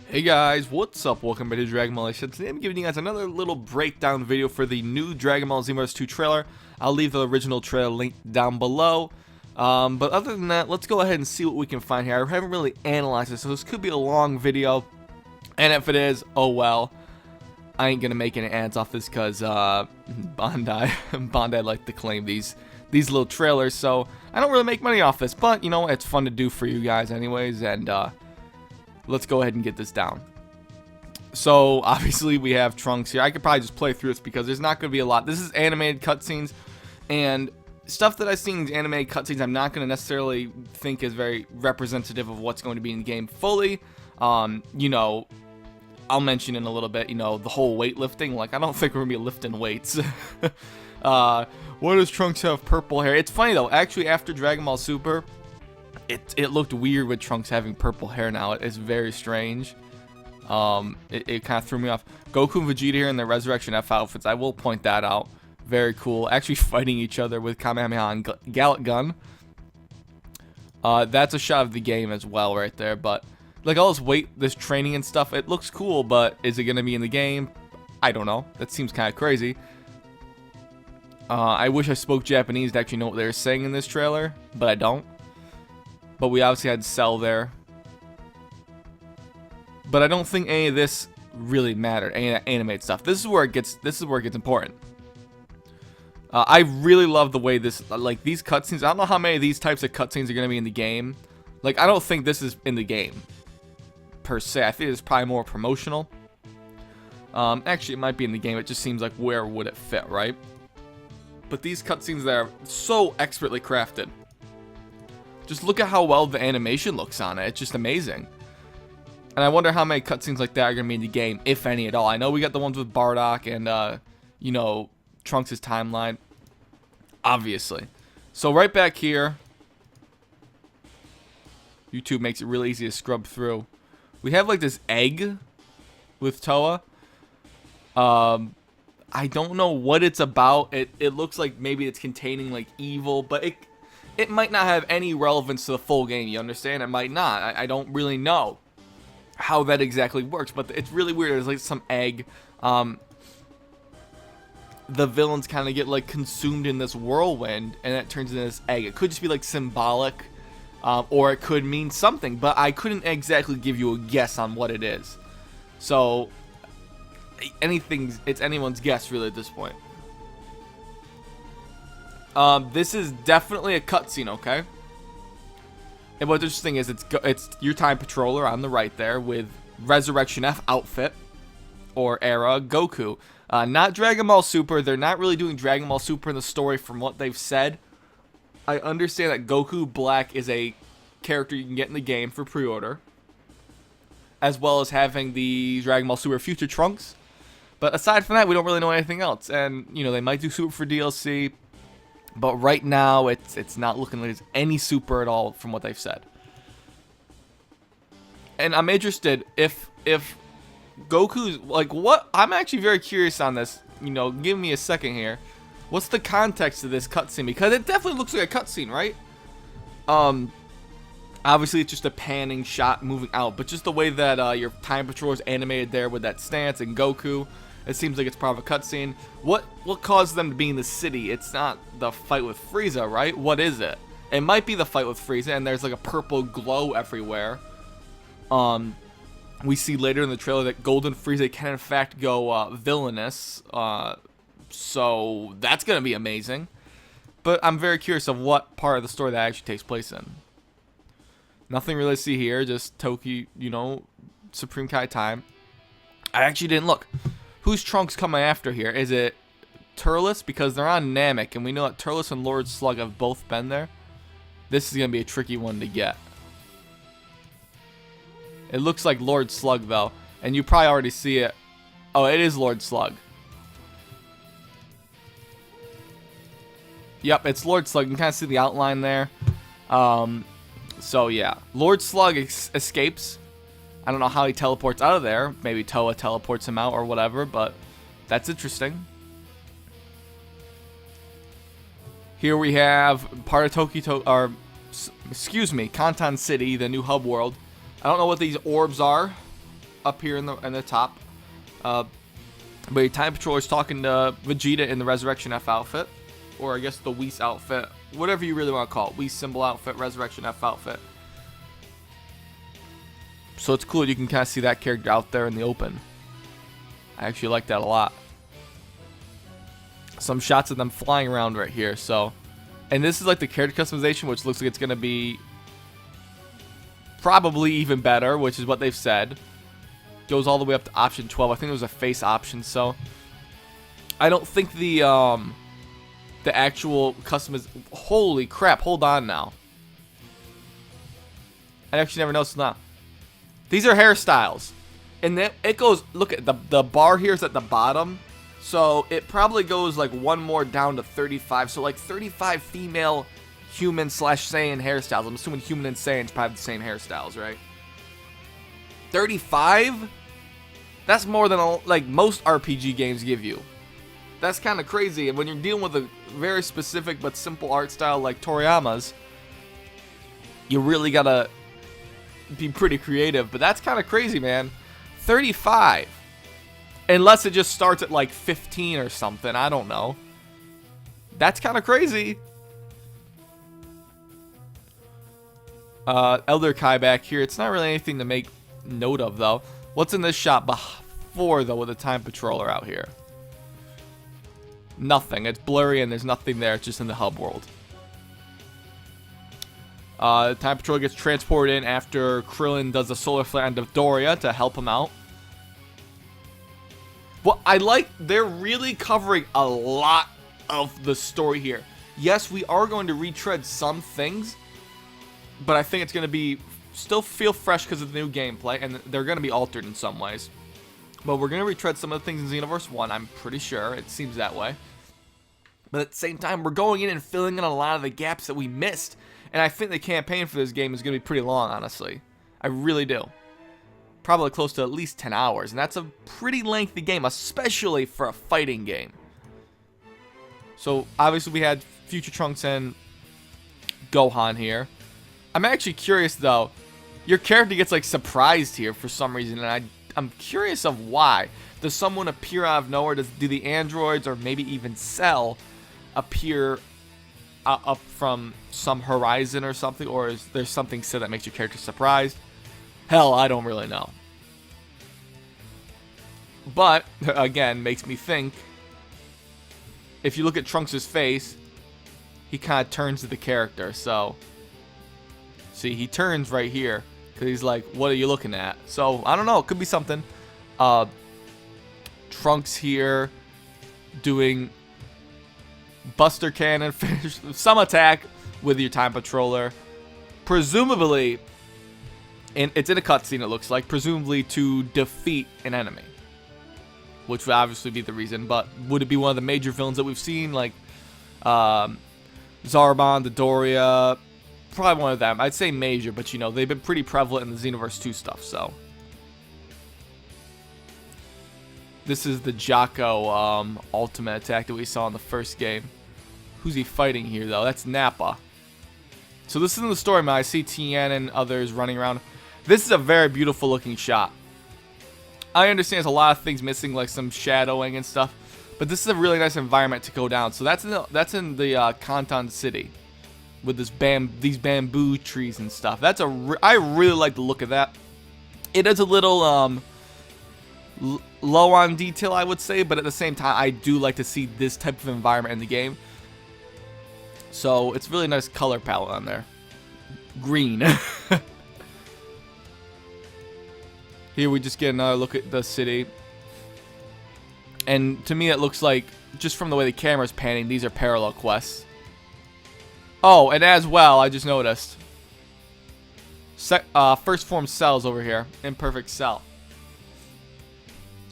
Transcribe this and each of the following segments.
Hey guys, what's up? Welcome back to Dragon Ball Xenoverse. Today I'm giving you guys another little breakdown video for the new Dragon Ball Xenoverse 2 trailer. I'll leave the original trailer linked down below. But other than that, let's go ahead and see what we can find here. I haven't really analyzed this, so this could be a long video. And if it is, oh well. I ain't gonna make any ads off this because Bandai like to claim these little trailers, so I don't really make money off this. But you know, it's fun to do for you guys anyways, and let's go ahead and get this down. So obviously we have Trunks here. I could probably just play through this because there's not going to be a lot. This is animated cutscenes, and stuff that I've seen in animated cutscenes I'm not going to necessarily think is very representative of what's going to be in the game fully. You know, I'll mention in a little bit, you know, the whole weightlifting. Like, I don't think we're going to be lifting weights. Why does Trunks have purple hair? It's funny though, actually after Dragon Ball Super, it looked weird with Trunks having purple hair now. It's very strange. It kind of threw me off. Goku and Vegeta here in their Resurrection F outfits. I will point that out. Very cool. Actually fighting each other with Kamehameha and Gallic Gun. That's a shot of the game as well right there. But like all this weight, this training and stuff, it looks cool. But is it going to be in the game? I don't know. That seems kind of crazy. I wish I spoke Japanese to actually know what they were saying in this trailer. But I don't. But we obviously had Cell there. But I don't think any of this really mattered. Any of that animated stuff. This is where it gets important. I really love the way this, like these cutscenes. I don't know how many of these types of cutscenes are going to be in the game. Like, I don't think this is in the game per se. I think it's probably more promotional. Actually, it might be in the game. It just seems like where would it fit, right? But these cutscenes that are so expertly crafted. Just look at how well the animation looks on it. It's just amazing. And I wonder how many cutscenes like that are going to be in the game, if any at all. I know we got the ones with Bardock and, you know, Trunks' timeline. Obviously. So right back here. YouTube makes it really easy to scrub through. We have like this egg with Toa. I don't know what it's about. It looks like maybe it's containing like evil, but it might not have any relevance to the full game, you understand? It might not. I don't really know how that exactly works, but it's really weird. There's like some egg. The villains kind of get like consumed in this whirlwind, and it turns into this egg. It could just be like symbolic, or it could mean something, but I couldn't exactly give you a guess on what it is. So, it's anyone's guess really at this point. This is definitely a cutscene, okay? And what's interesting is it's your Time Patroller on the right there with Resurrection F outfit or era Goku. Not Dragon Ball Super. They're not really doing Dragon Ball Super in the story from what they've said. I understand that Goku Black is a character you can get in the game for pre-order, as well as having the Dragon Ball Super Future Trunks. But aside from that, we don't really know anything else. And, you know, they might do Super for DLC. But right now, it's not looking like there's any Super at all from what they've said. And I'm interested if Goku's, like, what? I'm actually very curious on this. You know, give me a second here. What's the context of this cutscene? Because it definitely looks like a cutscene, right? Obviously, it's just a panning shot moving out. But just the way that your Time Patrol is animated there with that stance and Goku. It seems like it's part of a cutscene. What caused them to be in the city? It's not the fight with Frieza, right? What is it? It might be the fight with Frieza, and there's like a purple glow everywhere. We see later in the trailer that Golden Frieza can in fact go villainous. So that's gonna be amazing. But I'm very curious of what part of the story that actually takes place in. Nothing really to see here. Just Toki, you know, Supreme Kai time. I actually didn't look. Who's Trunks coming after here? Is it Turles? Because they're on Namek, and we know that Turles and Lord Slug have both been there. This is going to be a tricky one to get. It looks like Lord Slug, though. And you probably already see it. Oh, it is Lord Slug. Yep, it's Lord Slug. You can kind of see the outline there. So, yeah. Lord Slug escapes. I don't know how he teleports out of there. Maybe Toa teleports him out or whatever, but that's interesting. Here we have part of Conton City, the new hub world. I don't know what these orbs are. up here in the top. But your Time Patroller is talking to Vegeta in the Resurrection F outfit, or I guess the Whis outfit, whatever you really want to call it. Whis symbol outfit, Resurrection F outfit. So it's cool. You can kind of see that character out there in the open. I actually like that a lot. Some shots of them flying around right here. So, and this is like the character customization, which looks like it's going to be probably even better, which is what they've said. Goes all the way up to option 12. I think it was a face option. So I don't think the actual customization. Holy crap! Hold on now. I actually never noticed that. These are hairstyles, and then it goes. Look at the bar here is at the bottom, so it probably goes like one more down to 35. So like 35 female human / Saiyan hairstyles. I'm assuming human and Saiyans probably have the same hairstyles, right? 35? That's more than like most RPG games give you. That's kind of crazy. And when you're dealing with a very specific but simple art style like Toriyama's, you really gotta be pretty creative. But that's kind of crazy, man. 35. Unless it just starts at like 15 or something. I don't know. That's kind of crazy. Elder Kai back here. It's not really anything to make note of, though. What's in this shop before, though, with a Time Patroller out here? Nothing. It's blurry and there's nothing there. It's just in the hub world. Time Patroller gets transported in after Krillin does a solar flare on Dodoria to help him out. Well, I like they're really covering a lot of the story here. Yes, we are going to retread some things, but I think it's going to be still feel fresh because of the new gameplay, and they're going to be altered in some ways. But we're going to retread some of the things in Xenoverse 1, I'm pretty sure. It seems that way. But at the same time, we're going in and filling in a lot of the gaps that we missed. And I think the campaign for this game is going to be pretty long, honestly. I really do. Probably close to at least 10 hours. And that's a pretty lengthy game, especially for a fighting game. So, obviously, we had Future Trunks and Gohan here. I'm actually curious, though. Your character gets, like, surprised here for some reason. And I'm curious of why. Does someone appear out of nowhere? Do the androids or maybe even Cell appear up from some horizon or something? Or is there something said that makes your character surprised? Hell, I don't really know. But, again, makes me think, if you look at Trunks' face, he kind of turns to the character. So, see, he turns right here. Because he's like, what are you looking at? So, I don't know. It could be something. Trunks here doing Buster Cannon, finish some attack with your Time Patroller. Presumably, and it's in a cutscene, it looks like, presumably to defeat an enemy. Which would obviously be the reason, but would it be one of the major villains that we've seen, like Zarbon, Dodoria? Probably one of them. I'd say major, but you know, they've been pretty prevalent in the Xenoverse 2 stuff, so. This is the Jocko ultimate attack that we saw in the first game. Who's he fighting here, though? That's Nappa. So this isn't the story mode. I see Tien and others running around. This is a very beautiful looking shot. I understand there's a lot of things missing, like some shadowing and stuff, but this is a really nice environment to go down. So that's in the Conton City with these bamboo trees and stuff. I really like the look of that. It is a little low on detail, I would say, but at the same time, I do like to see this type of environment in the game. So it's really nice color palette on there. Green. Here we just get another look at the city. And to me it looks like, just from the way the camera's panning, these are parallel quests. Oh, and as well, I just noticed. First form Cell's over here. Imperfect Cell.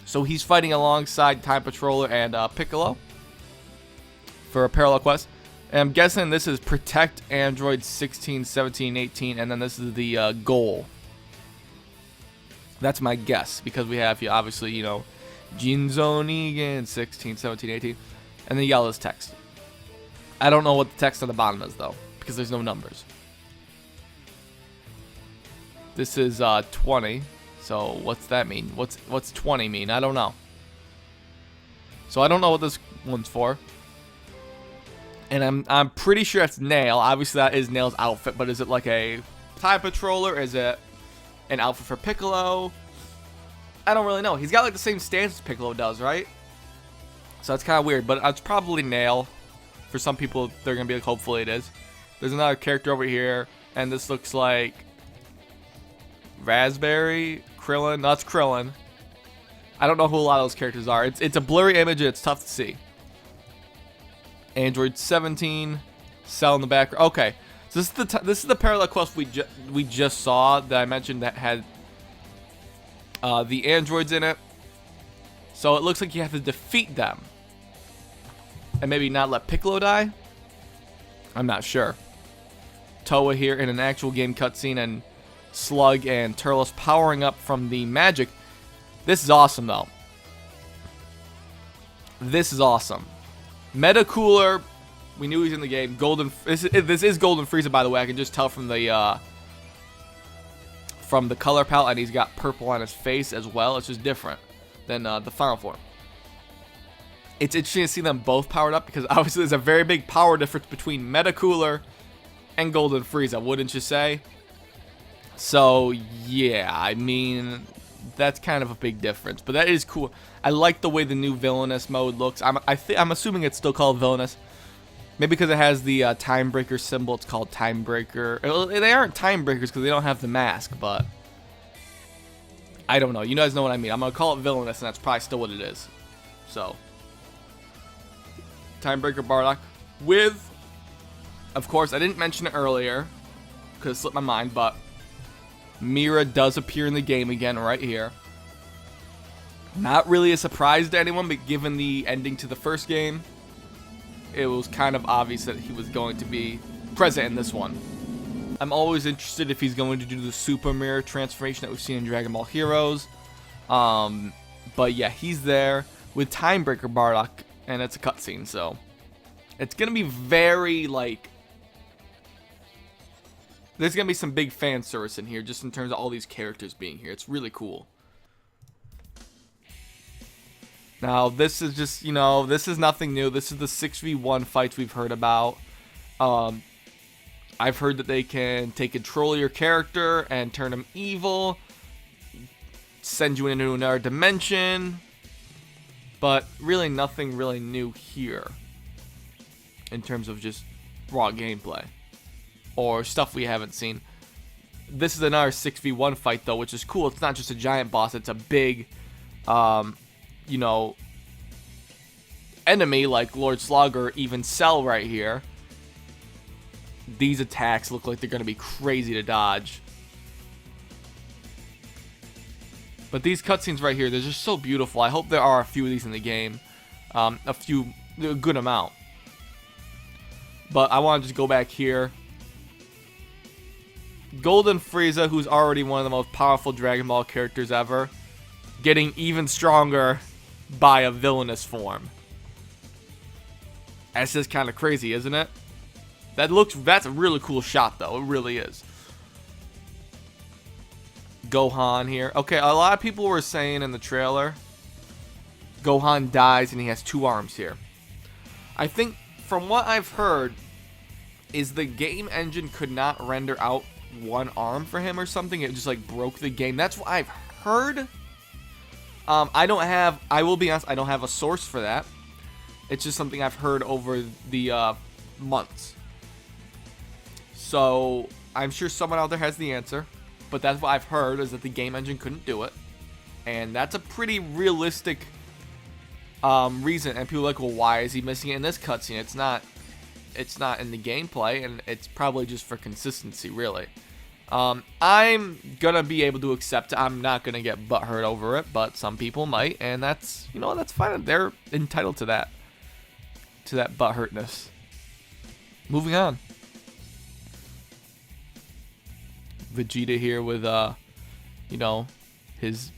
So he's fighting alongside Time Patroller and Piccolo for a parallel quest. And I'm guessing this is Protect Android 16, 17, 18, and then this is the goal. That's my guess, because we have, obviously, you know, Jinzo Negan, 16, 17, 18, and then yellow's text. I don't know what the text on the bottom is, though, because there's no numbers. This is 20, So what's that mean? What's 20 mean? I don't know. So I don't know what this one's for. And I'm pretty sure that's Nail. Obviously that is Nail's outfit, but is it like a TIE Patroller? Is it an outfit for Piccolo? I don't really know. He's got like the same stance as Piccolo does, right? So that's kind of weird, but it's probably Nail. For some people, they're going to be like, hopefully it is. There's another character over here, and this looks like Raspberry, Krillin. No, that's Krillin. I don't know who a lot of those characters are. It's a blurry image, and it's tough to see. Android 17, Cell in the background. Okay, so this is the parallel quest we just saw that I mentioned that had the androids in it. So it looks like you have to defeat them. And maybe not let Piccolo die? I'm not sure. Toa here in an actual game cutscene, and Slug and Turles powering up from the magic. This is awesome, though. This is awesome. Meta Cooler, we knew he was in the game. This is Golden Frieza, by the way. I can just tell from the color palette, and he's got purple on his face as well. It's just different than the final form. It's interesting to see them both powered up, because obviously there's a very big power difference between Meta Cooler and Golden Frieza, wouldn't you say? So yeah, I mean, that's kind of a big difference, but that is cool. I like the way the new villainous mode looks. I'm assuming it's still called villainous. Maybe because it has the time breaker symbol, it's called time breaker. They aren't time breakers because they don't have the mask, but I don't know. You guys know what I mean. I'm gonna call it villainous, and that's probably still what it is. So, time breaker Bardock with, of course, I didn't mention it earlier because it slipped my mind, but Mira does appear in the game again right here. Not really a surprise to anyone, but given the ending to the first game, it was kind of obvious that he was going to be present in this one. I'm always interested if he's going to do the Super Mirror transformation that we've seen in Dragon Ball Heroes. But yeah, he's there with Timebreaker Bardock, and it's a cutscene, so it's going to be very, like, there's going to be some big fan service in here, just in terms of all these characters being here. It's really cool. Now, this is just, you know, this is nothing new. This is the 6v1 fights we've heard about. I've heard that they can take control of your character and turn him evil, send you into another dimension, but really nothing really new here in terms of just raw gameplay or stuff we haven't seen. This is another 6v1 fight, though, which is cool. It's not just a giant boss. It's a big, you know, enemy like Lord Slug or even Cell right here. These attacks look like they're going to be crazy to dodge. But these cutscenes right here, they're just so beautiful. I hope there are a few of these in the game. A good amount. But I want to just go back here. Golden Frieza, who's already one of the most powerful Dragon Ball characters ever, getting even stronger by a villainous form. That's just kind of crazy, isn't it? That's a really cool shot, though. It really is. Gohan here. Okay, a lot of people were saying in the trailer, Gohan dies and he has 2 arms here. I think, from what I've heard, is the game engine could not render out 1 arm for him or something. It just, like, broke the game. That's what I've heard. I will be honest, I don't have a source for that. It's just something I've heard over the months. So, I'm sure someone out there has the answer. But that's what I've heard, is that the game engine couldn't do it. And that's a pretty realistic reason. And people are like, well, why is he missing it in this cutscene? It's not in the gameplay, and it's probably just for consistency, really. I'm gonna be able to accept it. I'm not gonna get butthurt over it, but some people might, and that's, you know, that's fine. They're entitled to that butthurtness. Moving on. Vegeta here with, you know, his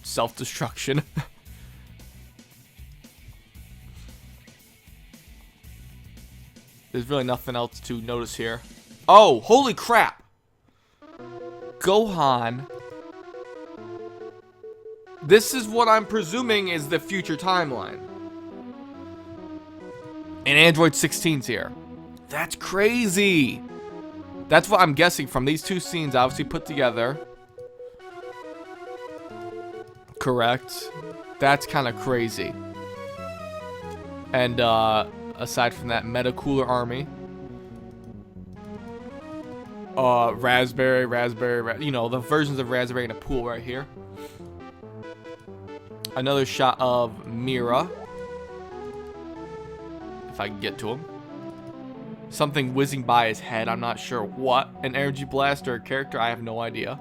self-destruction. There's really nothing else to notice here. Oh, holy crap! Gohan This is what I'm presuming is the future timeline. And Android 16's here. That's crazy. That's what I'm guessing from these two scenes obviously put together. Correct. That's kind of crazy. And aside from that, Meta Cooler Army. Raspberry, you know, the versions of Raspberry in a pool right here. Another shot of Mira. If I can get to him. Something whizzing by his head, I'm not sure what. An energy blast or a character, I have no idea.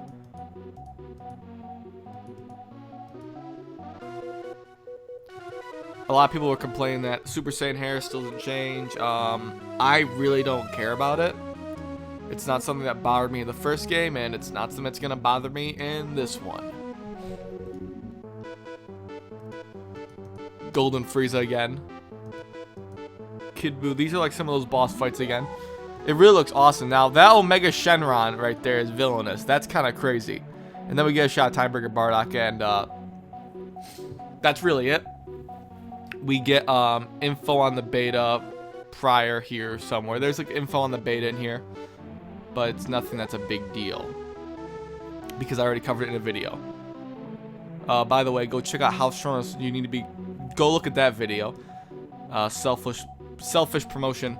A lot of people were complaining that Super Saiyan hair still doesn't change. I really don't care about it. It's not something that bothered me in the first game, and it's not something that's going to bother me in this one. Golden Frieza again. Kid Buu. These are like some of those boss fights again. It really looks awesome. Now, that Omega Shenron right there is villainous. That's kind of crazy. And then we get a shot of Timebreaker Bardock, and that's really it. We get info on the beta prior here somewhere. There's like info on the beta in here. But it's nothing that's a big deal. Because I already covered it in a video. By the way, go check out how strong you need to be. Go look at that video. Selfish promotion.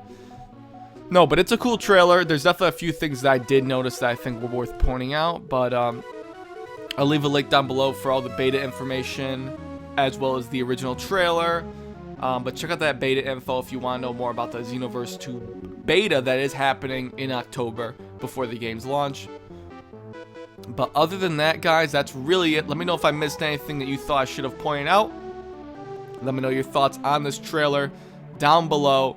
No, but it's a cool trailer. There's definitely a few things that I did notice that I think were worth pointing out. But I'll leave a link down below for all the beta information, as well as the original trailer. But check out that beta info if you want to know more about the Xenoverse 2 beta that is happening in October before the game's launch. But other than that, guys, that's really it. Let me know if I missed anything that you thought I should have pointed out. Let me know your thoughts on this trailer down below.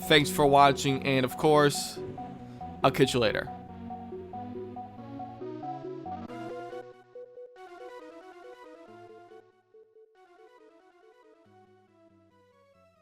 Thanks for watching, and of course, I'll catch you later.